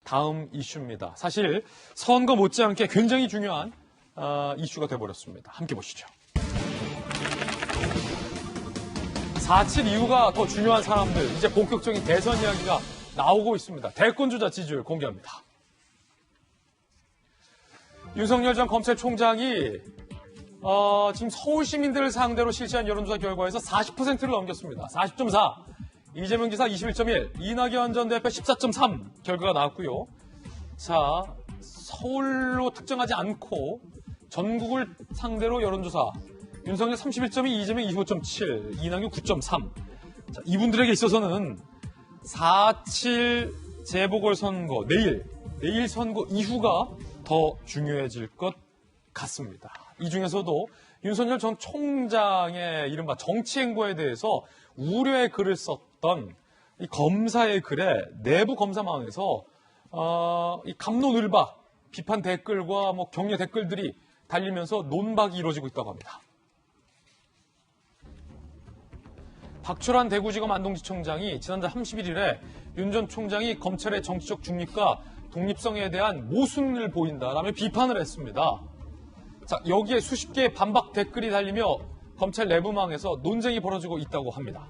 다음 이슈입니다. 사실 선거 못지않게 굉장히 중요한 이슈가 돼버렸습니다. 함께 보시죠. 4.7 이후가 더 중요한 사람들, 이제 본격적인 대선 이야기가 나오고 있습니다. 대권주자 지지율 공개합니다. 윤석열 전 검찰총장이 지금 서울 시민들을 상대로 실시한 여론조사 결과에서 40%를 넘겼습니다. 40.4. 이재명 지사 21.1, 이낙연 전 대표 14.3 결과가 나왔고요. 자, 서울로 특정하지 않고 전국을 상대로 여론조사. 윤석열 31.2, 이재명 25.7, 이낙연 9.3. 자, 이분들에게 있어서는 4.7 재보궐선거, 내일 선거 이후가 더 중요해질 것 같습니다. 이 중에서도 윤석열 전 총장의 이른바 정치행보에 대해서 우려의 글을 썼던 이 검사의 글에 내부 검사망에서 이 갑론을박 비판 댓글과 격려 댓글들이 달리면서 논박이 이루어지고 있다고 합니다. 박철환 대구지검 안동지청장이 지난달 31일에 윤 전 총장이 검찰의 정치적 중립과 독립성에 대한 모순을 보인다라며 비판을 했습니다. 자, 여기에 수십 개의 반박 댓글이 달리며 검찰 내부망에서 논쟁이 벌어지고 있다고 합니다.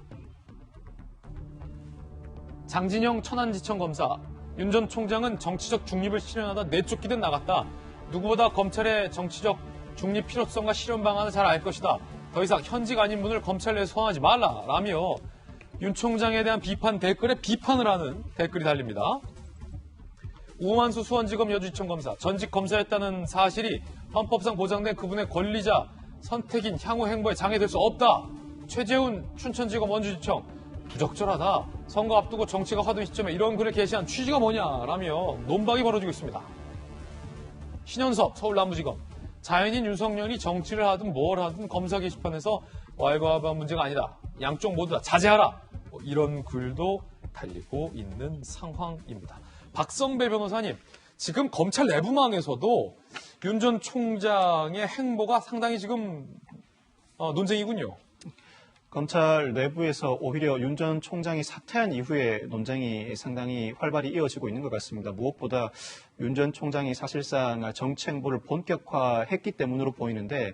장진영 천안지청 검사, 윤 전 총장은 정치적 중립을 실현하다 내쫓기듯 나갔다. 누구보다 검찰의 정치적 중립 필요성과 실현 방안을 잘 알 것이다. 더 이상 현직 아닌 분을 검찰 내에 소환하지 말라. 라며 윤 총장에 대한 비판 댓글에 비판을 하는 댓글이 달립니다. 우만수 수원지검 여주지청 검사, 전직 검사였다는 사실이 헌법상 보장된 그분의 권리자 선택인 향후 행보에 장애될 수 없다. 최재훈 춘천지검 원주지청, 부적절하다. 선거 앞두고 정치가 화두인 시점에 이런 글을 게시한 취지가 뭐냐라며 논박이 벌어지고 있습니다. 신현섭 서울남부지검, 자연인 윤석열이 정치를 하든 뭘 하든 검사 게시판에서 왈가왈부한 문제가 아니다. 양쪽 모두 다 자제하라. 이런 글도 달리고 있는 상황입니다. 박성배 변호사님, 지금 검찰 내부망에서도 윤 전 총장의 행보가 상당히 지금 논쟁이군요. 검찰 내부에서 오히려 윤 전 총장이 사퇴한 이후에 논쟁이 상당히 활발히 이어지고 있는 것 같습니다. 무엇보다 윤 전 총장이 사실상 정치 행보를 본격화했기 때문으로 보이는데,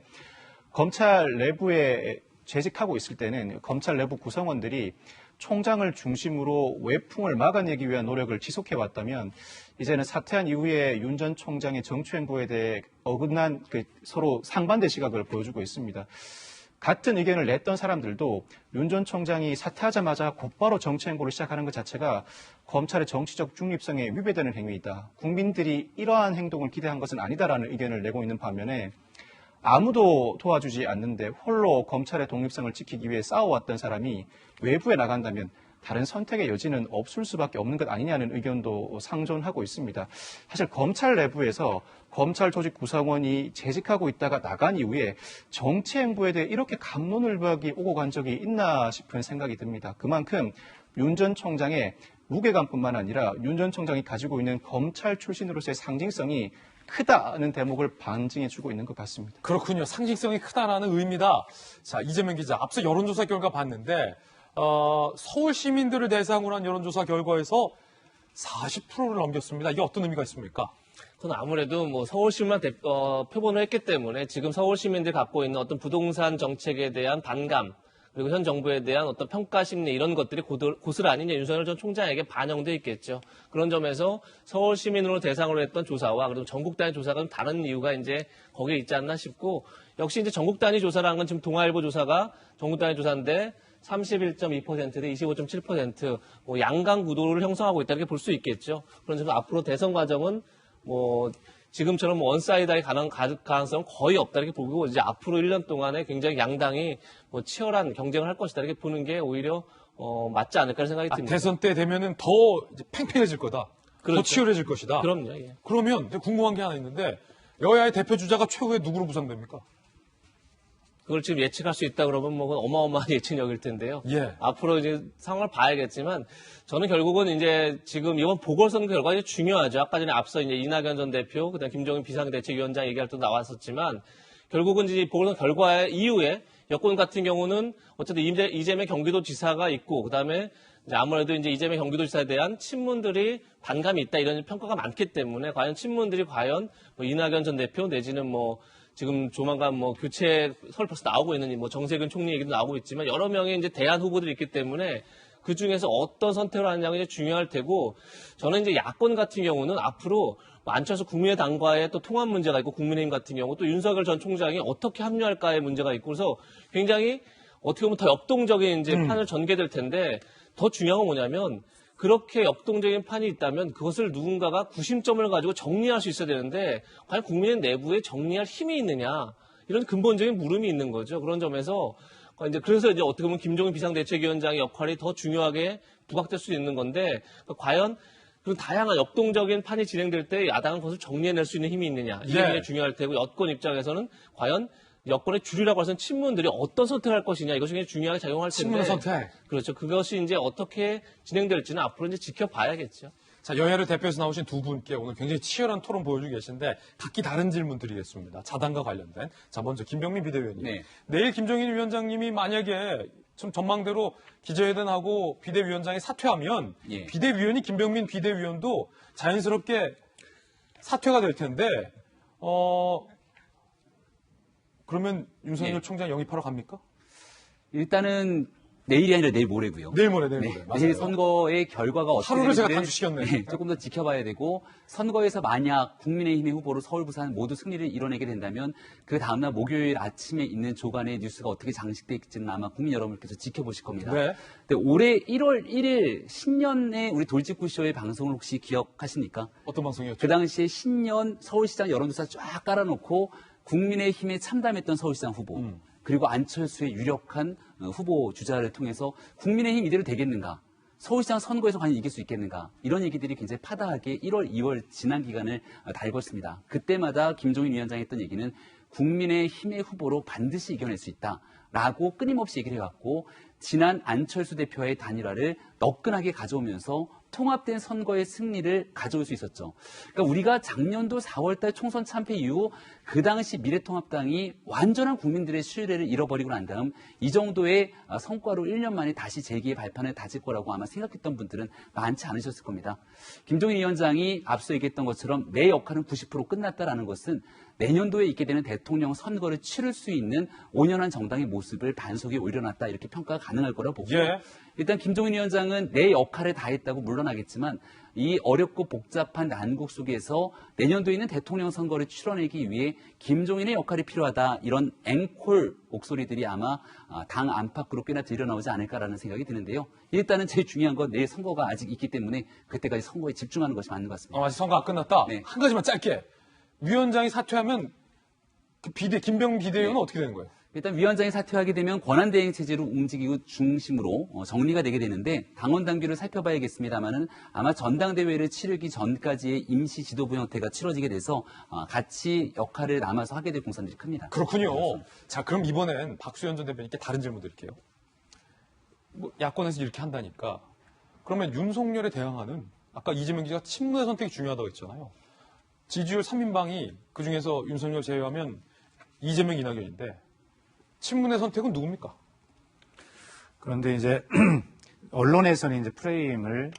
검찰 내부에 재직하고 있을 때는 검찰 내부 구성원들이 총장을 중심으로 외풍을 막아내기 위한 노력을 지속해왔다면, 이제는 사퇴한 이후에 윤 전 총장의 정치 행보에 대해 어긋난 서로 상반된 시각을 보여주고 있습니다. 같은 의견을 냈던 사람들도 윤 전 총장이 사퇴하자마자 곧바로 정치 행보를 시작하는 것 자체가 검찰의 정치적 중립성에 위배되는 행위이다. 국민들이 이러한 행동을 기대한 것은 아니다라는 의견을 내고 있는 반면에, 아무도 도와주지 않는데 홀로 검찰의 독립성을 지키기 위해 싸워왔던 사람이 외부에 나간다면 다른 선택의 여지는 없을 수밖에 없는 것 아니냐는 의견도 상존하고 있습니다. 사실 검찰 내부에서 검찰 조직 구성원이 재직하고 있다가 나간 이후에 정치 행보에 대해 이렇게 갑론을박이 오고 간 적이 있나 싶은 생각이 듭니다. 그만큼 윤 전 총장의 무게감뿐만 아니라 윤 전 총장이 가지고 있는 검찰 출신으로서의 상징성이 크다는 대목을 반증해주고 있는 것 같습니다. 그렇군요. 상징성이 크다라는 의미다. 자, 이재명 기자, 앞서 여론조사 결과 봤는데 서울 시민들을 대상으로 한 여론조사 결과에서 40%를 넘겼습니다. 이게 어떤 의미가 있습니까? 그건 아무래도 서울 시민만 표본을 했기 때문에 지금 서울 시민들이 갖고 있는 어떤 부동산 정책에 대한 반감, 그리고 현 정부에 대한 어떤 평가 심리, 이런 것들이 고스란히 윤석열 전 총장에게 반영돼 있겠죠. 그런 점에서 서울 시민으로 대상으로 했던 조사와 그리고 전국 단위 조사가 좀 다른 이유가 이제 거기에 있지 않나 싶고, 역시 이제 전국 단위 조사라는 건 지금 동아일보 조사가 전국 단위 조사인데 31.2% 대 25.7% 양강 구도를 형성하고 있다, 이렇게 볼 수 있겠죠. 그런 점에서 앞으로 대선 과정은 지금처럼 원사이드의 가능성은 거의 없다, 이렇게 보고, 이제 앞으로 1년 동안에 굉장히 양당이 치열한 경쟁을 할 것이다, 이렇게 보는 게 오히려 맞지 않을까 생각이 듭니다. 대선 때 되면은 더 이제 팽팽해질 거다. 그렇죠. 더 치열해질 것이다. 그럼요. 예. 그러면 궁금한 게 하나 있는데, 여야의 대표 주자가 최후에 누구로 부상됩니까? 그걸 지금 예측할 수 있다 그러면 어마어마한 예측력일 텐데요. 예. 앞으로 이제 상황을 봐야겠지만, 저는 결국은 이제 지금 이번 보궐선거 결과가 중요하죠. 아까 전에 앞서 이제 이낙연 전 대표, 그다음 김종인 비상대책위원장 얘기할 때도 나왔었지만, 결국은 이제 보궐선거 결과 이후에 여권 같은 경우는 어쨌든 이재명 경기도지사가 있고, 그다음에 이제 아무래도 이제 이재명 경기도지사에 대한 친문들이 반감이 있다 이런 평가가 많기 때문에 과연 친문들이 과연 뭐 이낙연 전 대표 내지는 뭐 지금 조만간 뭐 교체 서울 벌써 나오고 있는 뭐 정세균 총리 얘기도 나오고 있지만 여러 명의 이제 대안 후보들이 있기 때문에 그 중에서 어떤 선택을 하느냐가 이제 중요할 테고 저는 이제 야권 같은 경우는 앞으로 안철수 국민의당과의 또 통합 문제가 있고 국민의힘 같은 경우 또 윤석열 전 총장이 어떻게 합류할까의 문제가 있고 그래서 굉장히 어떻게 보면 더 역동적인 이제 판을 전개될 텐데 더 중요한 건 뭐냐면 그렇게 역동적인 판이 있다면 그것을 누군가가 구심점을 가지고 정리할 수 있어야 되는데 과연 국민의 내부에 정리할 힘이 있느냐 이런 근본적인 물음이 있는 거죠. 그런 점에서 이제 그래서 이제 어떻게 보면 김종인 비상대책위원장의 역할이 더 중요하게 부각될 수 있는 건데 과연 그런 다양한 역동적인 판이 진행될 때 야당은 그것을 정리해낼 수 있는 힘이 있느냐 이게 굉장히 중요할 테고 여권 입장에서는 과연 여권의 주류라고 해서는 친문들이 어떤 선택을 할 것이냐 이것이 굉장히 중요하게 작용할 텐데 친문의 선택. 그렇죠. 그것이 이제 어떻게 진행될지는 앞으로 이제 지켜봐야겠죠. 자, 여야를 대표해서 나오신 두 분께 오늘 굉장히 치열한 토론 보여주고 계신데 각기 다른 질문 드리겠습니다. 자당과 관련된. 자, 먼저 김병민 비대위원님. 네. 내일 김종인 위원장님이 만약에 좀 전망대로 기자회견하고 비대위원장이 사퇴하면 예. 비대위원이 김병민 비대위원도 자연스럽게 사퇴가 될 텐데 그러면 윤석열 예. 총장 영입하러 갑니까? 일단은 내일이 아니라 내일 모레고요. 내일 모레. 맞아요. 내일 선거의 결과가 어떻게 하루를 제가 되는지를 단축시켰네. 조금 더 지켜봐야 되고 선거에서 만약 국민의힘의 후보로 서울, 부산 모두 승리를 이뤄내게 된다면 그 다음날 목요일 아침에 있는 조간의 뉴스가 어떻게 장식될지는 아마 국민 여러분께서 지켜보실 겁니다. 네. 근데 올해 1월 1일 신년에 우리 돌직구쇼의 방송을 혹시 기억하십니까? 어떤 방송이었죠? 그 당시에 신년 서울시장 여론조사 쫙 깔아놓고 국민의힘에 참담했던 서울시장 후보 그리고 안철수의 유력한 후보 주자를 통해서 국민의힘 이대로 되겠는가? 서울시장 선거에서 과연 이길 수 있겠는가? 이런 얘기들이 굉장히 파다하게 1월, 2월 지난 기간을 달궜습니다. 그때마다 김종인 위원장이 했던 얘기는 국민의힘의 후보로 반드시 이겨낼 수 있다라고 끊임없이 얘기를 해왔고 지난 안철수 대표와의 단일화를 너끈하게 가져오면서 통합된 선거의 승리를 가져올 수 있었죠. 그러니까 우리가 작년도 4월달 총선 참패 이후 그 당시 미래통합당이 완전한 국민들의 신뢰를 잃어버리고 난 다음 이 정도의 성과로 1년 만에 다시 재기의 발판을 다질 거라고 아마 생각했던 분들은 많지 않으셨을 겁니다. 김종인 위원장이 앞서 얘기했던 것처럼 내 역할은 90% 끝났다라는 것은 내년도에 있게 되는 대통령 선거를 치를 수 있는 온연한 정당의 모습을 반석에 올려놨다 이렇게 평가가 가능할 거라 보고요. 예. 일단 김종인 위원장은 내 역할을 다했다고 물러나겠지만 이 어렵고 복잡한 난국 속에서 내년도에 있는 대통령 선거를 치러내기 위해 김종인의 역할이 필요하다 이런 앵콜 목소리들이 아마 당 안팎으로 꽤나 들려나오지 않을까라는 생각이 드는데요. 일단은 제일 중요한 건 내일 선거가 아직 있기 때문에 그때까지 선거에 집중하는 것이 맞는 것 같습니다. 아직 선거 안 끝났다. 네. 한 가지만 짧게. 위원장이 사퇴하면 그 김병민 비대위원은 어떻게 되는 거예요? 일단 위원장이 사퇴하게 되면 권한대행 체제로 움직이고 중심으로 정리가 되게 되는데 당원 당규를 살펴봐야겠습니다만은 아마 전당대회를 치르기 전까지의 임시 지도부 형태가 치러지게 돼서 같이 역할을 남아서 하게 될 공산들이 큽니다. 그렇군요. 자, 그럼 이번엔 박수현 전 대표님께 다른 질문 드릴게요. 뭐 야권에서 이렇게 한다니까 그러면 윤석열에 대항하는 아까 이재명 기자가 친문의 선택이 중요하다고 했잖아요. 지지율 3인방이 그중에서 윤석열 제외하면 이재명, 이낙연인데 친문의 선택은 누굽니까? 그런데 이제 언론에서는 이제 프레임을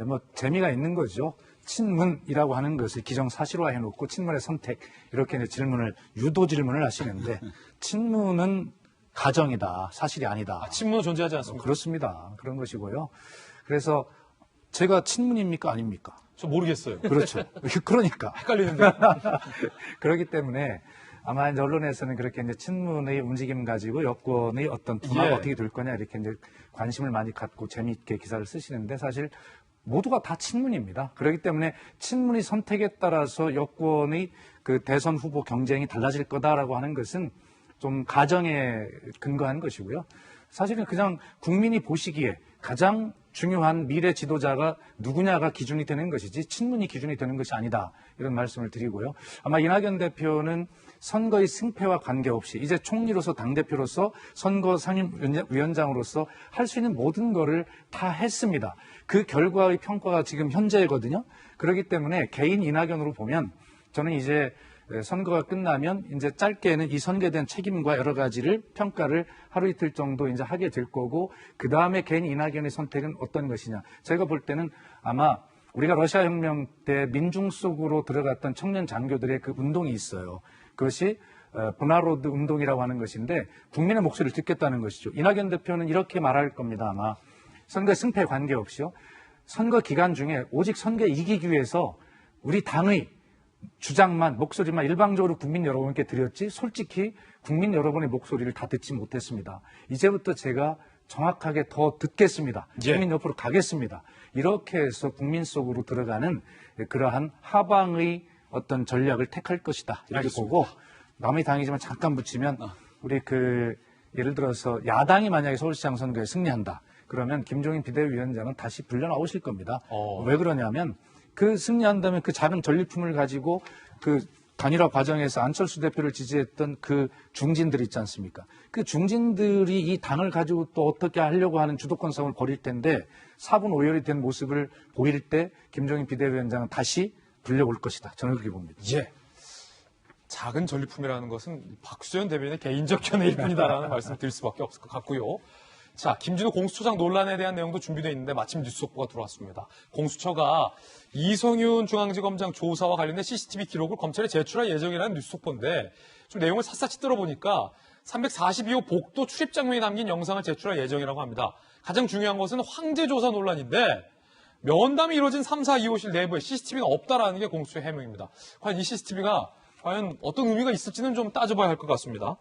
뭐 재미가 있는 거죠. 친문이라고 하는 것을 기정사실화 해놓고 친문의 선택 이렇게 이제 유도 질문을 하시는데 친문은 가정이다, 사실이 아니다. 친문은 존재하지 않습니까? 그렇습니다. 그런 것이고요. 그래서 제가 친문입니까, 아닙니까? 저 모르겠어요. 그렇죠. 그러니까. 헷갈리는데. 그렇기 때문에 아마 이제 언론에서는 그렇게 이제 친문의 움직임 가지고 여권의 어떤 분화가 예. 어떻게 될 거냐 이렇게 이제 관심을 많이 갖고 재미있게 기사를 쓰시는데 사실 모두가 다 친문입니다. 그렇기 때문에 친문의 선택에 따라서 여권의 그 대선 후보 경쟁이 달라질 거다라고 하는 것은 좀 가정에 근거한 것이고요. 사실은 그냥 국민이 보시기에 가장 중요한 미래 지도자가 누구냐가 기준이 되는 것이지 친문이 기준이 되는 것이 아니다. 이런 말씀을 드리고요. 아마 이낙연 대표는 선거의 승패와 관계없이 이제 총리로서 당대표로서 선거 상임위원장으로서 할 수 있는 모든 거를 다 했습니다. 그 결과의 평가가 지금 현재거든요. 그렇기 때문에 개인 이낙연으로 보면 저는 이제 선거가 끝나면 이제 짧게는 이 선거에 대한 책임과 여러 가지를 평가를 하루 이틀 정도 이제 하게 될 거고, 그 다음에 개인 이낙연의 선택은 어떤 것이냐. 제가 볼 때는 아마 우리가 러시아 혁명 때 민중 속으로 들어갔던 청년 장교들의 그 운동이 있어요. 그것이 브나로드 운동이라고 하는 것인데 국민의 목소리를 듣겠다는 것이죠. 이낙연 대표는 이렇게 말할 겁니다. 아마 선거 승패에 관계없이요. 선거 기간 중에 오직 선거에 이기기 위해서 우리 당의 주장만, 목소리만 일방적으로 국민 여러분께 드렸지 솔직히 국민 여러분의 목소리를 다 듣지 못했습니다. 이제부터 제가 정확하게 더 듣겠습니다. 예. 국민 옆으로 가겠습니다. 이렇게 해서 국민 속으로 들어가는 그러한 하방의 어떤 전략을 택할 것이다. 이렇게 알겠습니다. 보고, 남의 당이지만 잠깐 붙이면 우리 예를 들어서 야당이 만약에 서울시장 선거에 승리한다. 그러면 김종인 비대위원장은 다시 불려 나오실 겁니다. 왜 그러냐면 그 승리한다면 그 작은 전리품을 가지고 그 단일화 과정에서 안철수 대표를 지지했던 그 중진들 있지 않습니까? 그 중진들이 이 당을 가지고 또 어떻게 하려고 하는 주도권 싸움을 벌일 텐데 4분 5열이 된 모습을 보일 때 김종인 비대위원장은 다시 불려올 것이다. 저는 그렇게 봅니다. 예. 작은 전리품이라는 것은 박수현 대변인의 개인적 견해일 뿐이다라는 말씀을 드릴 수밖에 없을 것 같고요. 자, 김진호 공수처장 논란에 대한 내용도 준비되어 있는데 마침 뉴스 속보가 들어왔습니다. 공수처가 이성윤 중앙지검장 조사와 관련된 CCTV 기록을 검찰에 제출할 예정이라는 뉴스 속보인데 좀 내용을 샅샅이 들어보니까 342호 복도 출입 장면이 담긴 영상을 제출할 예정이라고 합니다. 가장 중요한 것은 황제 조사 논란인데 면담이 이루어진 3, 4, 2호실 내부에 CCTV는 없다라는 게 공수처의 해명입니다. 과연 이 CCTV가 과연 어떤 의미가 있을지는 좀 따져봐야 할 것 같습니다.